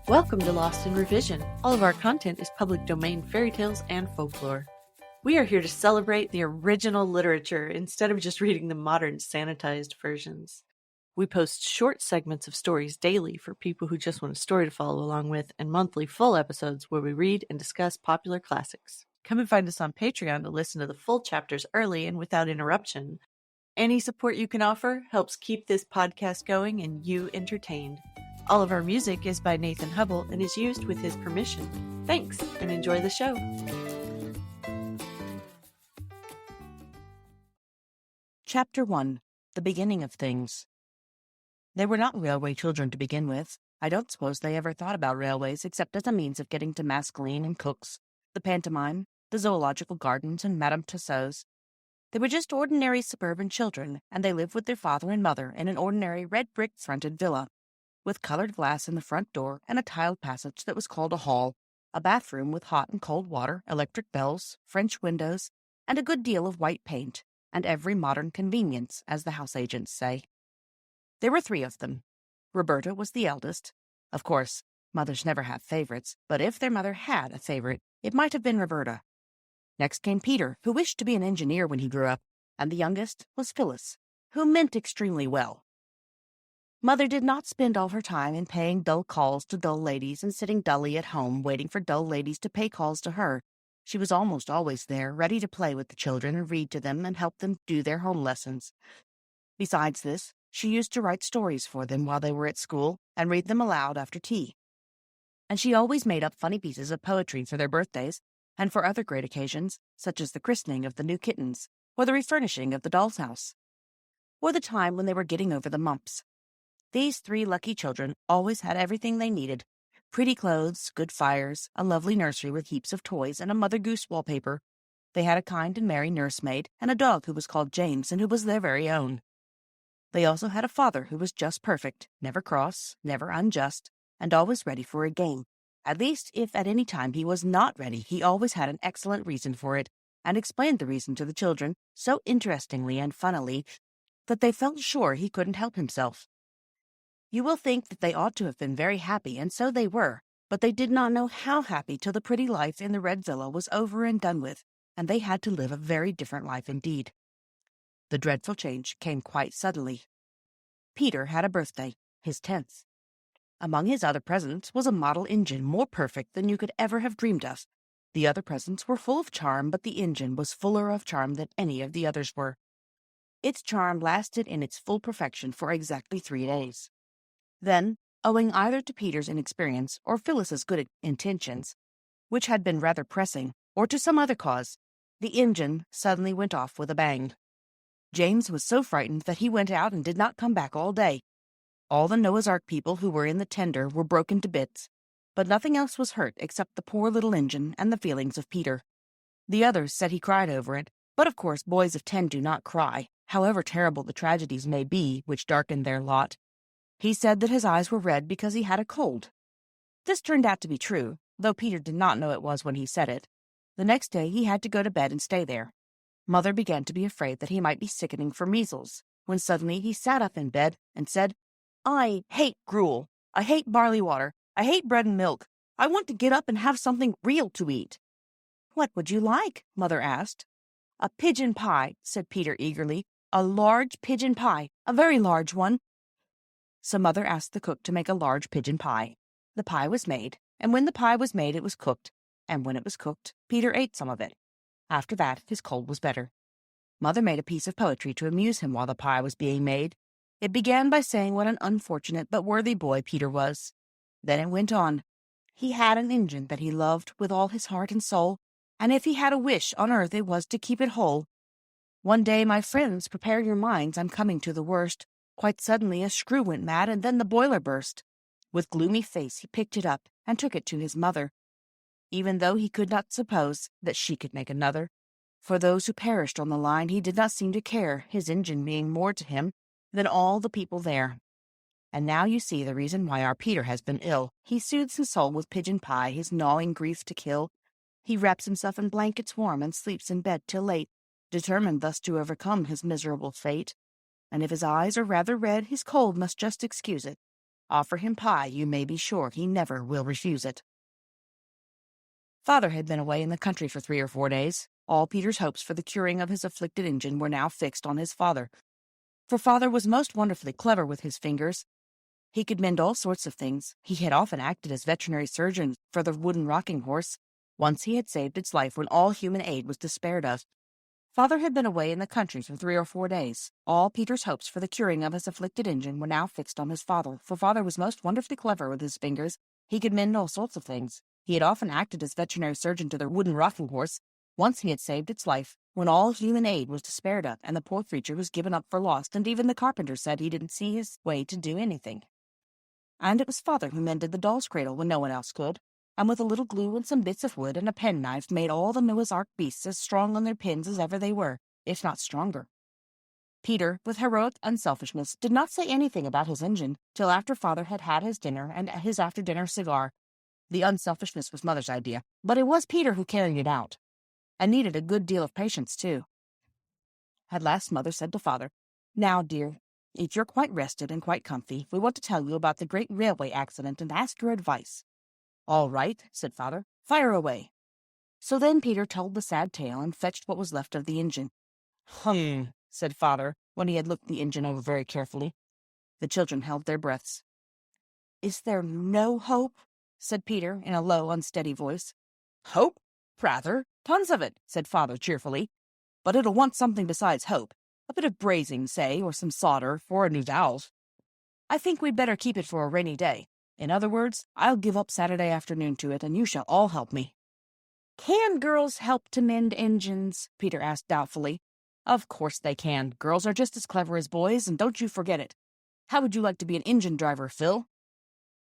Welcome to Lost in Revision. All of our content is public domain fairy tales and folklore. We are here to celebrate the original literature instead of just reading the modern sanitized versions. We post short segments of stories daily for people who just want a story to follow along with, and monthly full episodes where we read and discuss popular classics. Come and find us on Patreon to listen to the full chapters early and without interruption. Any support you can offer helps keep this podcast going and you entertained. All of our music is by Nathan Hubble and is used with his permission. Thanks, and enjoy the show. Chapter 1. The Beginning of Things. They were not railway children to begin with. I don't suppose they ever thought about railways except as a means of getting to Mascaline and Cook's, the pantomime, the zoological gardens, and Madame Tussauds. They were just ordinary suburban children, and they lived with their father and mother in an ordinary red-brick fronted villa, with colored glass in the front door and a tiled passage that was called a hall, a bathroom with hot and cold water, electric bells, French windows, and a good deal of white paint, and every modern convenience, as the house agents say. There were 3 of them. Roberta was the eldest. Of course, mothers never have favorites, but if their mother had a favorite, it might have been Roberta. Next came Peter, who wished to be an engineer when he grew up, and the youngest was Phyllis, who meant extremely well. Mother did not spend all her time in paying dull calls to dull ladies and sitting dully at home waiting for dull ladies to pay calls to her. She was almost always there, ready to play with the children and read to them and help them do their home lessons. Besides this, she used to write stories for them while they were at school and read them aloud after tea. And she always made up funny pieces of poetry for their birthdays and for other great occasions, such as the christening of the new kittens, or the refurnishing of the doll's house, or the time when they were getting over the mumps. These 3 lucky children always had everything they needed: pretty clothes, good fires, a lovely nursery with heaps of toys, and a Mother Goose wallpaper. They had a kind and merry nursemaid, and a dog who was called James and who was their very own. They also had a father who was just perfect, never cross, never unjust, and always ready for a game. At least, if at any time he was not ready, he always had an excellent reason for it, and explained the reason to the children so interestingly and funnily that they felt sure he couldn't help himself. You will think that they ought to have been very happy, and so they were, but they did not know how happy till the pretty life in the red villa was over and done with, and they had to live a very different life indeed. The dreadful change came quite suddenly. Peter had a birthday, his 10th. Among his other presents was a model engine more perfect than you could ever have dreamed of. The other presents were full of charm, but the engine was fuller of charm than any of the others were. Its charm lasted in its full perfection for exactly 3 days. Then, owing either to Peter's inexperience or Phyllis's good intentions, which had been rather pressing, or to some other cause, the engine suddenly went off with a bang. James was so frightened that he went out and did not come back all day. All the Noah's Ark people who were in the tender were broken to bits, but nothing else was hurt except the poor little engine and the feelings of Peter. The others said he cried over it, but of course boys of 10 do not cry, however terrible the tragedies may be which darkened their lot. He said that his eyes were red because he had a cold. This turned out to be true, though Peter did not know it was when he said it. The next day he had to go to bed and stay there. Mother began to be afraid that he might be sickening for measles, when suddenly he sat up in bed and said, "I hate gruel. I hate barley water. I hate bread and milk. I want to get up and have something real to eat." "What would you like?" Mother asked. "A pigeon pie," said Peter eagerly. "A large pigeon pie, a very large one." So Mother asked the cook to make a large pigeon pie. The pie was made, and when the pie was made it was cooked, and when it was cooked, Peter ate some of it. After that, his cold was better. Mother made a piece of poetry to amuse him while the pie was being made. It began by saying what an unfortunate but worthy boy Peter was. Then it went on. He had an engine that he loved with all his heart and soul, and if he had a wish on earth it was to keep it whole. One day, my friends, prepare your minds, I'm coming to the worst. Quite suddenly a screw went mad, and then the boiler burst. With gloomy face he picked it up and took it to his mother, even though he could not suppose that she could make another. For those who perished on the line he did not seem to care, his engine being more to him than all the people there. And now you see the reason why our Peter has been ill. He soothes his soul with pigeon pie, his gnawing grief to kill. He wraps himself in blankets warm and sleeps in bed till late, determined thus to overcome his miserable fate. And if his eyes are rather red, his cold must just excuse it. Offer him pie, you may be sure he never will refuse it. Father had been away in the country for 3 or 4 days. All Peter's hopes for the curing of his afflicted engine were now fixed on his father. For father was most wonderfully clever with his fingers. He could mend all sorts of things. He had often acted as veterinary surgeon for the wooden rocking horse. Once he had saved its life when all human aid was despaired of. Father had been away in the country for 3 or 4 days. All Peter's hopes for the curing of his afflicted engine were now fixed on his father, for father was most wonderfully clever with his fingers. He could mend all sorts of things. He had often acted as veterinary surgeon to the wooden rocking horse. Once he had saved its life, when all human aid was despaired of, and the poor creature was given up for lost, and even the carpenter said he didn't see his way to do anything. And it was father who mended the doll's cradle when no one else could, and with a little glue and some bits of wood and a penknife made all the Noah's Ark beasts as strong on their pins as ever they were, if not stronger. Peter, with heroic unselfishness, did not say anything about his engine till after father had had his dinner and his after-dinner cigar. The unselfishness was mother's idea, but it was Peter who carried it out, and needed a good deal of patience, too. At last mother said to father, "Now, dear, if you're quite rested and quite comfy, we want to tell you about the great railway accident and ask your advice." "All right," said father. "Fire away." So then Peter told the sad tale and fetched what was left of the engine. Said father, when he had looked the engine over very carefully. The children held their breaths. "Is there no hope?" said Peter in a low, unsteady voice. "Hope? Rather, tons of it," said father cheerfully. "But it'll want something besides hope. A bit of brazing, say, or some solder, for a new valve. I think we'd better keep it for a rainy day. In other words, I'll give up Saturday afternoon to it, and you shall all help me." "Can girls help to mend engines?" Peter asked doubtfully. "Of course they can. Girls are just as clever as boys, and don't you forget it. How would you like to be an engine driver, Phil?"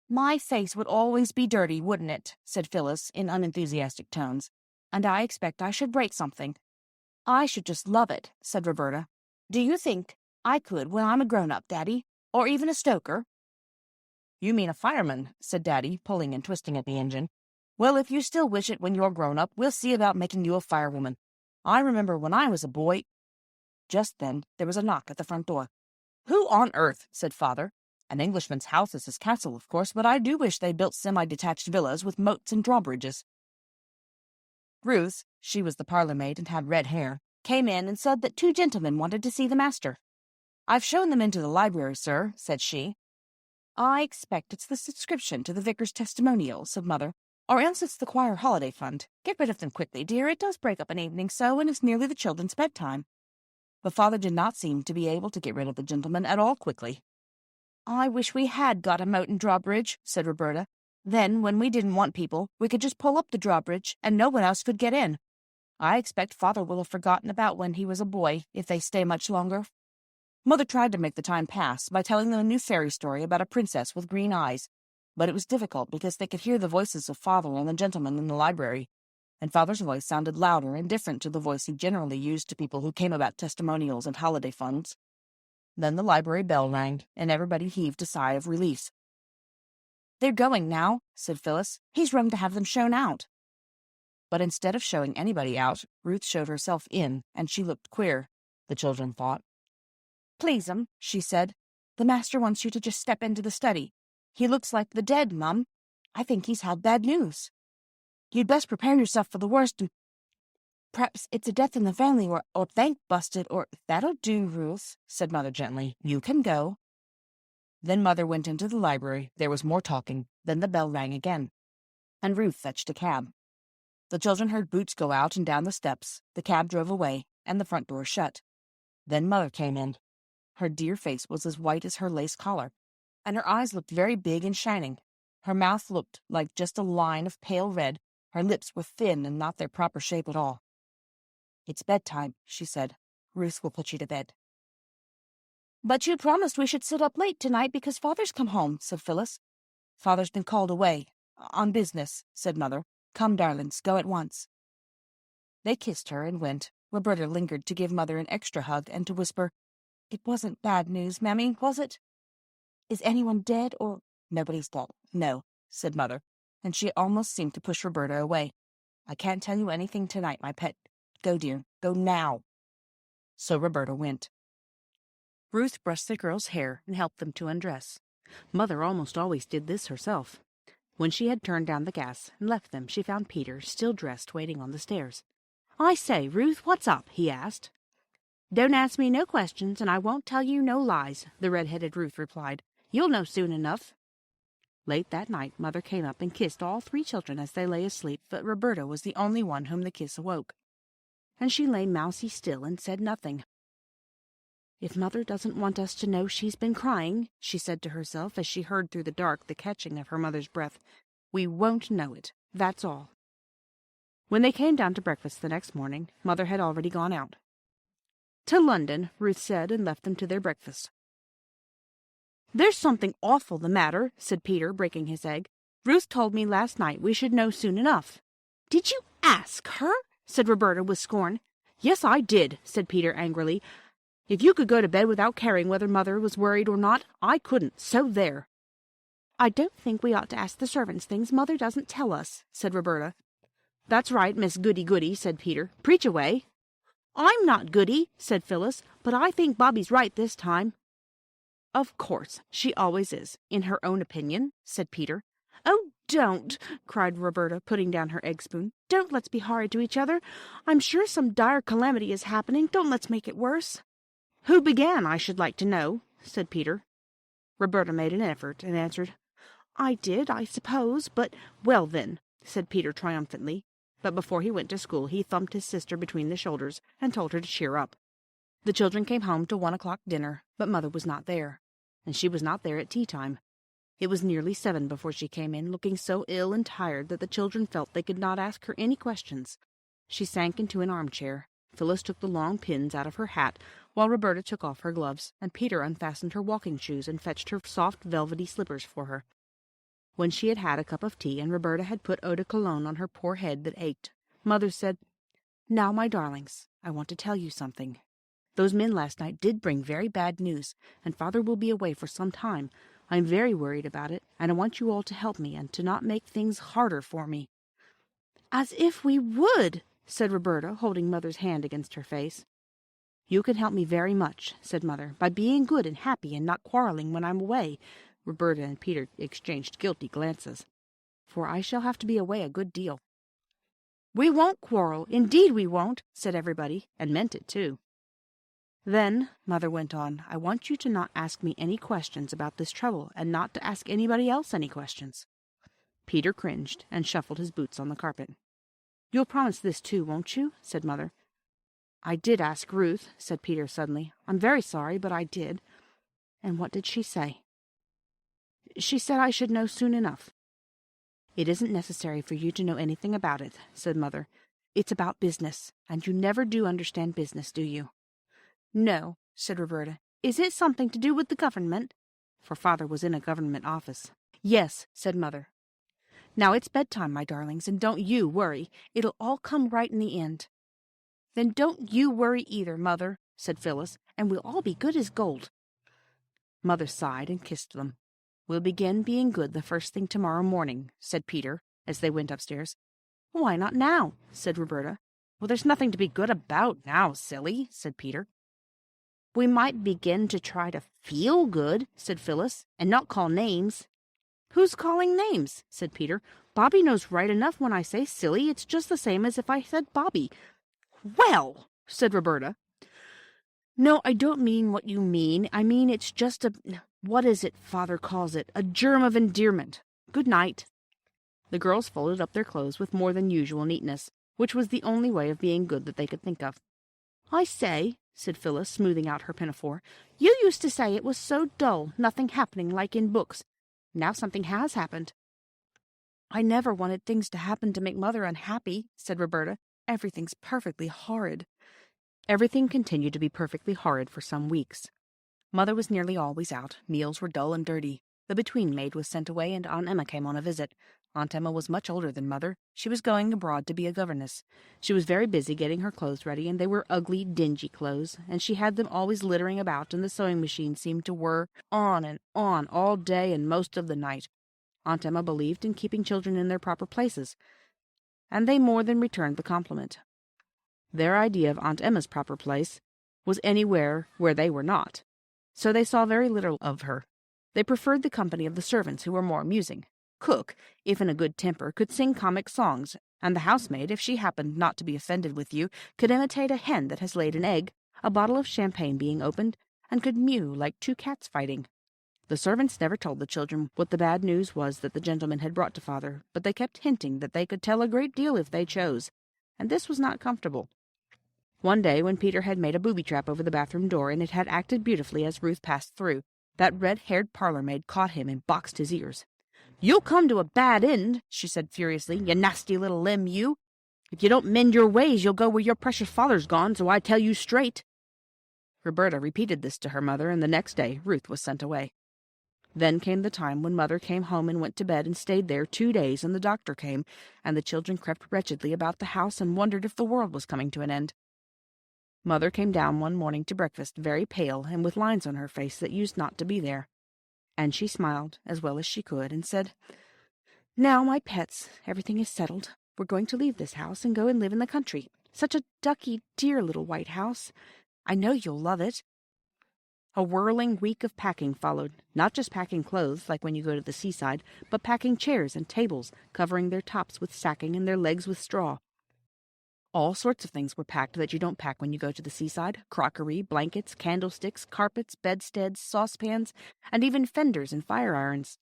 "My face would always be dirty, wouldn't it?" said Phyllis in unenthusiastic tones. "And I expect I should break something." "I should just love it," said Roberta. "Do you think I could when I'm a grown-up, Daddy? Or even a stoker?" "You mean a fireman," said Daddy, pulling and twisting at the engine. "Well, if you still wish it when you're grown up, we'll see about making you a firewoman. I remember when I was a boy—" Just then there was a knock at the front door. "Who on earth?" said father. "An Englishman's house is his castle, of course, but I do wish they built semi-detached villas with moats and drawbridges." Ruth, she was the parlour-maid and had red hair, came in and said that 2 gentlemen wanted to see the master. "I've shown them into the library, sir," said she. "I expect it's the subscription to the vicar's testimonial," said mother, "or else it's the choir holiday fund. Get rid of them quickly, dear. It does break up an evening so, and it's nearly the children's bedtime." But father did not seem to be able to get rid of the gentlemen at all quickly. "I wish we had got a moat and drawbridge," said Roberta. "Then, when we didn't want people, we could just pull up the drawbridge, and no one else could get in. I expect father will have forgotten about when he was a boy, if they stay much longer." Mother tried to make the time pass by telling them a new fairy story about a princess with green eyes, but it was difficult because they could hear the voices of father and the gentleman in the library, and father's voice sounded louder and different to the voice he generally used to people who came about testimonials and holiday funds. Then the library bell rang, and everybody heaved a sigh of relief. "They're going now," said Phyllis. "He's rung to have them shown out." But instead of showing anybody out, Ruth showed herself in, and she looked queer, the children thought. "Please'm," she said, "the master wants you to just step into the study. He looks like the dead, Mum. I think he's had bad news. You'd best prepare yourself for the worst, and perhaps it's a death in the family, or bank busted, or—" "That'll do, Ruth," said Mother gently. "You can go." Then Mother went into the library. There was more talking. Then the bell rang again, and Ruth fetched a cab. The children heard boots go out and down the steps. The cab drove away, and the front door shut. Then Mother came in. Her dear face was as white as her lace collar, and her eyes looked very big and shining. Her mouth looked like just a line of pale red. Her lips were thin and not their proper shape at all. "It's bedtime," she said. "Ruth will put you to bed." "But you promised we should sit up late tonight because father's come home," said Phyllis. "Father's been called away. On business," said Mother. "Come, darlings, go at once." They kissed her and went. Roberta lingered to give Mother an extra hug and to whisper, "It wasn't bad news, Mammy, was it? Is anyone dead, or—" "Nobody's dead, no," said Mother, and she almost seemed to push Roberta away. "I can't tell you anything tonight, my pet. Go, dear, go now." So Roberta went. Ruth brushed the girls' hair and helped them to undress. Mother almost always did this herself. When she had turned down the gas and left them, she found Peter, still dressed, waiting on the stairs. "I say, Ruth, what's up?" he asked. "Don't ask me no questions, and I won't tell you no lies," the red-headed Ruth replied. "You'll know soon enough." Late that night, Mother came up and kissed all 3 children as they lay asleep, but Roberta was the only one whom the kiss awoke. And she lay mousy still and said nothing. "If Mother doesn't want us to know she's been crying," she said to herself as she heard through the dark the catching of her mother's breath, "we won't know it, that's all." When they came down to breakfast the next morning, Mother had already gone out. "To London," Ruth said, and left them to their breakfast. "There's something awful the matter," said Peter, breaking his egg. "Ruth told me last night we should know soon enough." "Did you ask her?" said Roberta with scorn. "Yes, I did," said Peter angrily. "If you could go to bed without caring whether Mother was worried or not, I couldn't, so there." "I don't think we ought to ask the servants things Mother doesn't tell us," said Roberta. "That's right, Miss Goody-Goody," said Peter. "Preach away." "I'm not Goody," said Phyllis, "but I think Bobby's right this time." "Of course, she always is, in her own opinion," said Peter. "Oh, don't!" cried Roberta, putting down her egg spoon. "Don't let's be horrid to each other. I'm sure some dire calamity is happening. Don't let's make it worse." "Who began, I should like to know?" said Peter. Roberta made an effort and answered, "I did, I suppose, but—" "Well, then," said Peter triumphantly. But before he went to school, he thumped his sister between the shoulders and told her to cheer up. The children came home to 1 o'clock dinner, but Mother was not there, and she was not there at tea-time. It was nearly 7 before she came in, looking so ill and tired that the children felt they could not ask her any questions. She sank into an armchair. Phyllis took the long pins out of her hat, while Roberta took off her gloves, and Peter unfastened her walking shoes and fetched her soft velvety slippers for her. When she had had a cup of tea and Roberta had put eau de cologne on her poor head that ached, Mother said, "Now, my darlings, I want to tell you something. Those men last night did bring very bad news, and Father will be away for some time. I'm very worried about it, and I want you all to help me and to not make things harder for me." "As if we would," said Roberta, holding Mother's hand against her face. "You can help me very much," said Mother, "by being good and happy and not quarreling when I'm away." Roberta and Peter exchanged guilty glances. "For I shall have to be away a good deal." "We won't quarrel, indeed we won't," said everybody, and meant it too. "Then," Mother went on, "I want you to not ask me any questions about this trouble, and not to ask anybody else any questions." Peter cringed and shuffled his boots on the carpet. "You'll promise this too, won't you?" said Mother. "I did ask Ruth," said Peter suddenly. "I'm very sorry, but I did." "And what did she say?" "She said I should know soon enough." "It isn't necessary for you to know anything about it," said Mother. "It's about business, and you never do understand business, do you?" "No," said Roberta. "Is it something to do with the government?" For Father was in a government office. "Yes," said Mother. "Now it's bedtime, my darlings, and don't you worry. It'll all come right in the end." "Then don't you worry either, Mother," said Phyllis, "and we'll all be good as gold." Mother sighed and kissed them. "We'll begin being good the first thing tomorrow morning," said Peter, as they went upstairs. "Why not now?" said Roberta. "Well, there's nothing to be good about now, silly," said Peter. "We might begin to try to feel good," said Phyllis, "and not call names." "Who's calling names?" said Peter. "Bobby knows right enough when I say silly. It's just the same as if I said Bobby." "Well," said Roberta. "No, I don't mean what you mean. I mean it's just what is it Father calls it? A germ of endearment. Good night." The girls folded up their clothes with more than usual neatness, which was the only way of being good that they could think of. "I say," said Phyllis, smoothing out her pinafore, "you used to say it was so dull, nothing happening like in books. Now something has happened." "I never wanted things to happen to make Mother unhappy," said Roberta. "Everything's perfectly horrid." Everything continued to be perfectly horrid for some weeks. Mother was nearly always out. Meals were dull and dirty. The between maid was sent away, and Aunt Emma came on a visit. Aunt Emma was much older than Mother. She was going abroad to be a governess. She was very busy getting her clothes ready, and they were ugly, dingy clothes, and she had them always littering about, and the sewing machine seemed to whir on and on all day and most of the night. Aunt Emma believed in keeping children in their proper places, and they more than returned the compliment. Their idea of Aunt Emma's proper place was anywhere where they were not, so they saw very little of her. They preferred the company of the servants, who were more amusing. Cook, if in a good temper, could sing comic songs, and the housemaid, if she happened not to be offended with you, could imitate a hen that has laid an egg, a bottle of champagne being opened, and could mew like two cats fighting. The servants never told the children what the bad news was that the gentleman had brought to father, but they kept hinting that they could tell a great deal if they chose, and this was not comfortable. One day, when Peter had made a booby-trap over the bathroom door, and it had acted beautifully as Ruth passed through, that red-haired parlour-maid caught him and boxed his ears. "You'll come to a bad end," she said furiously, "you nasty little limb, you. If you don't mend your ways, you'll go where your precious father's gone, so I tell you straight." Roberta repeated this to her mother, and the next day Ruth was sent away. Then came the time when Mother came home and went to bed and stayed there 2 days, and the doctor came, and the children crept wretchedly about the house and wondered if the world was coming to an end. Mother came down one morning to breakfast very pale and with lines on her face that used not to be there, and she smiled as well as she could and said, "Now, my pets, everything is settled. We're going to leave this house and go and live in the country. Such a ducky, dear little white house. I know you'll love it." A whirling week of packing followed, not just packing clothes like when you go to the seaside, but packing chairs and tables, covering their tops with sacking and their legs with straw. All sorts of things were packed that you don't pack when you go to the seaside: crockery, blankets, candlesticks, carpets, bedsteads, saucepans, and even fenders and fire irons.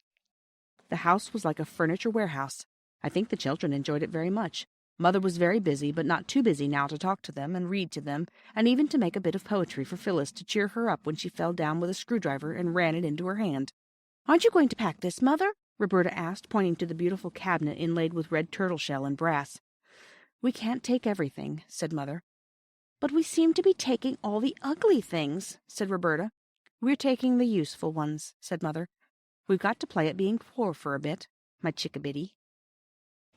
The house was like a furniture warehouse. I think the children enjoyed it very much. Mother was very busy, but not too busy now to talk to them and read to them, and even to make a bit of poetry for Phyllis to cheer her up when she fell down with a screwdriver and ran it into her hand. "Aren't you going to pack this, Mother?" Roberta asked, pointing to the beautiful cabinet inlaid with red turtle shell and brass. "We can't take everything," said Mother. "But we seem to be taking all the ugly things," said Roberta. "We're taking the useful ones," said Mother. "We've got to play at being poor for a bit, my chickabiddy."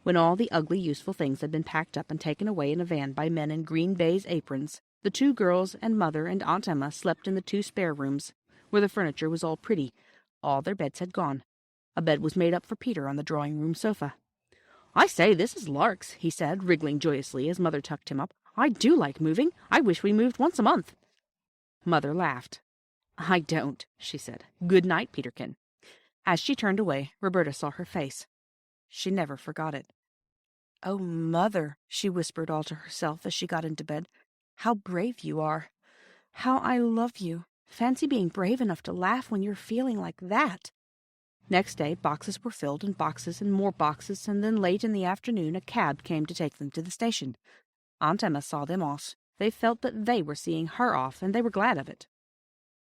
When all the ugly, useful things had been packed up and taken away in a van by men in green baize aprons, the 2 girls and Mother and Aunt Emma slept in the 2 spare rooms, where the furniture was all pretty. All their beds had gone. A bed was made up for Peter on the drawing-room sofa. "I say, this is larks," he said, wriggling joyously as Mother tucked him up. "I do like moving. I wish we moved once a month." Mother laughed. "I don't," she said. "Good night, Peterkin." As she turned away, Roberta saw her face. She never forgot it. "Oh, Mother," she whispered all to herself as she got into bed, "how brave you are. How I love you. Fancy being brave enough to laugh when you're feeling like that." Next day, boxes were filled, and more boxes, and then late in the afternoon a cab came to take them to the station. Aunt Emma saw them off. They felt that they were seeing her off, and they were glad of it.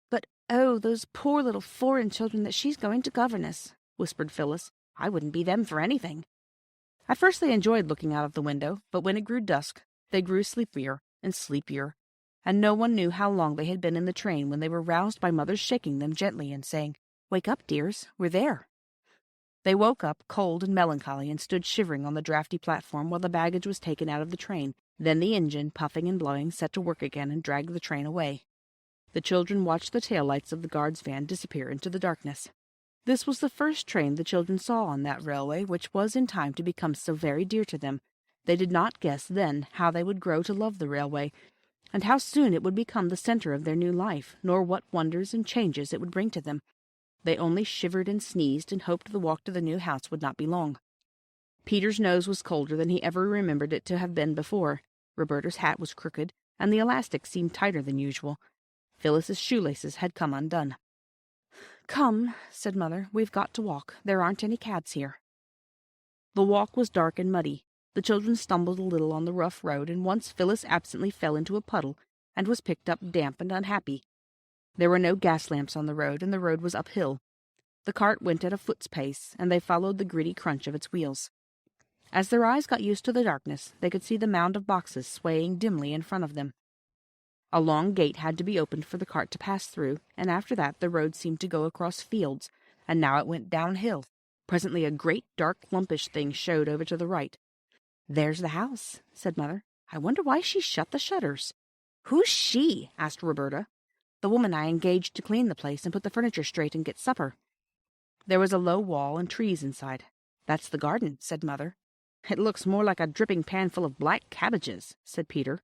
"But, oh, those poor little foreign children that she's going to governess," whispered Phyllis. "I wouldn't be them for anything." At first they enjoyed looking out of the window, but when it grew dusk, they grew sleepier and sleepier, and no one knew how long they had been in the train when they were roused by Mother's shaking them gently and saying, "Wake up, dears, we're there." They woke up, cold and melancholy, and stood shivering on the draughty platform while the baggage was taken out of the train. Then the engine, puffing and blowing, set to work again and dragged the train away. The children watched the tail-lights of the guard's van disappear into the darkness. This was the first train the children saw on that railway, which was in time to become so very dear to them. They did not guess then how they would grow to love the railway, and how soon it would become the center of their new life, nor what wonders and changes it would bring to them. They only shivered and sneezed and hoped the walk to the new house would not be long. Peter's nose was colder than he ever remembered it to have been before. Roberta's hat was crooked, and the elastic seemed tighter than usual. Phyllis's shoelaces had come undone. "Come," said Mother, "we've got to walk. There aren't any cabs here." The walk was dark and muddy. The children stumbled a little on the rough road, and once Phyllis absently fell into a puddle and was picked up damp and unhappy. There were no gas lamps on the road, and the road was uphill. The cart went at a foot's pace, and they followed the gritty crunch of its wheels. As their eyes got used to the darkness, they could see the mound of boxes swaying dimly in front of them. A long gate had to be opened for the cart to pass through, and after that the road seemed to go across fields, and now it went downhill. Presently a great, dark, lumpish thing showed over to the right. "There's the house," said Mother. "I wonder why she shut the shutters." "Who's she?" asked Roberta. "The woman I engaged to clean the place and put the furniture straight and get supper." There was a low wall and trees inside. "That's the garden," said Mother. "It looks more like a dripping pan full of black cabbages," said Peter.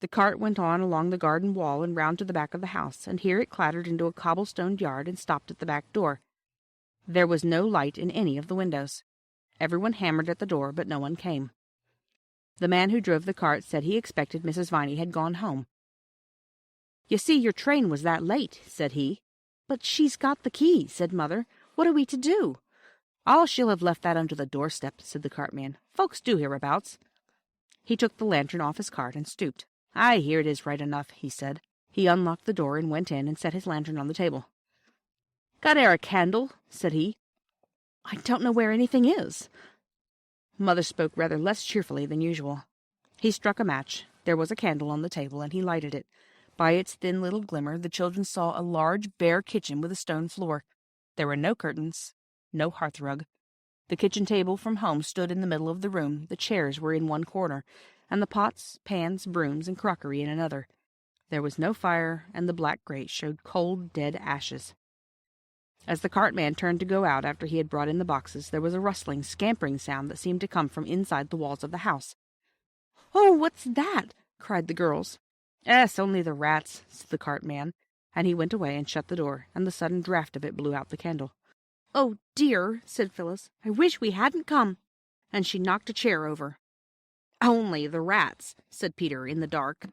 The cart went on along the garden wall and round to the back of the house, and here it clattered into a cobblestoned yard and stopped at the back door. There was no light in any of the windows. Everyone hammered at the door, but no one came. The man who drove the cart said he expected Mrs. Viney had gone home. "You see, your train was that late," said he. "But she's got the key," said Mother. "What are we to do?" "Oh, she'll have left that under the doorstep," said the cartman. "Folks do hereabouts." He took the lantern off his cart and stooped. "Aye, here it is right enough," he said. He unlocked the door and went in and set his lantern on the table. "Got e'er a candle?" said he. "I don't know where anything is." Mother spoke rather less cheerfully than usual. He struck a match. There was a candle on the table, and he lighted it. By its thin little glimmer, the children saw a large, bare kitchen with a stone floor. There were no curtains, no hearthrug. The kitchen table from home stood in the middle of the room, the chairs were in one corner, and the pots, pans, brooms, and crockery in another. There was no fire, and the black grate showed cold, dead ashes. As the cartman turned to go out after he had brought in the boxes, there was a rustling, scampering sound that seemed to come from inside the walls of the house. "Oh, what's that?" cried the girls. "It's only the rats," said the cartman, and he went away and shut the door, and the sudden draught of it blew out the candle. "Oh, dear," said Phyllis, "I wish we hadn't come," and she knocked a chair over. "Only the rats," said Peter in the dark.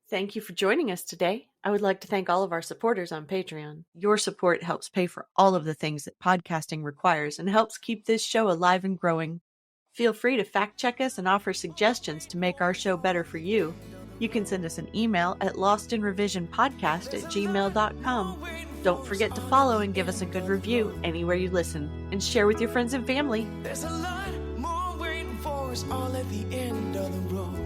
Thank you for joining us today. I would like to thank all of our supporters on Patreon. Your support helps pay for all of the things that podcasting requires and helps keep this show alive and growing. Feel free to fact check us and offer suggestions to make our show better for you. You can send us an email at lostinrevisionpodcast@gmail.com. Don't forget to follow and give us a good review anywhere you listen, and share with your friends and family. There's a lot more waiting for us all at the end of the road.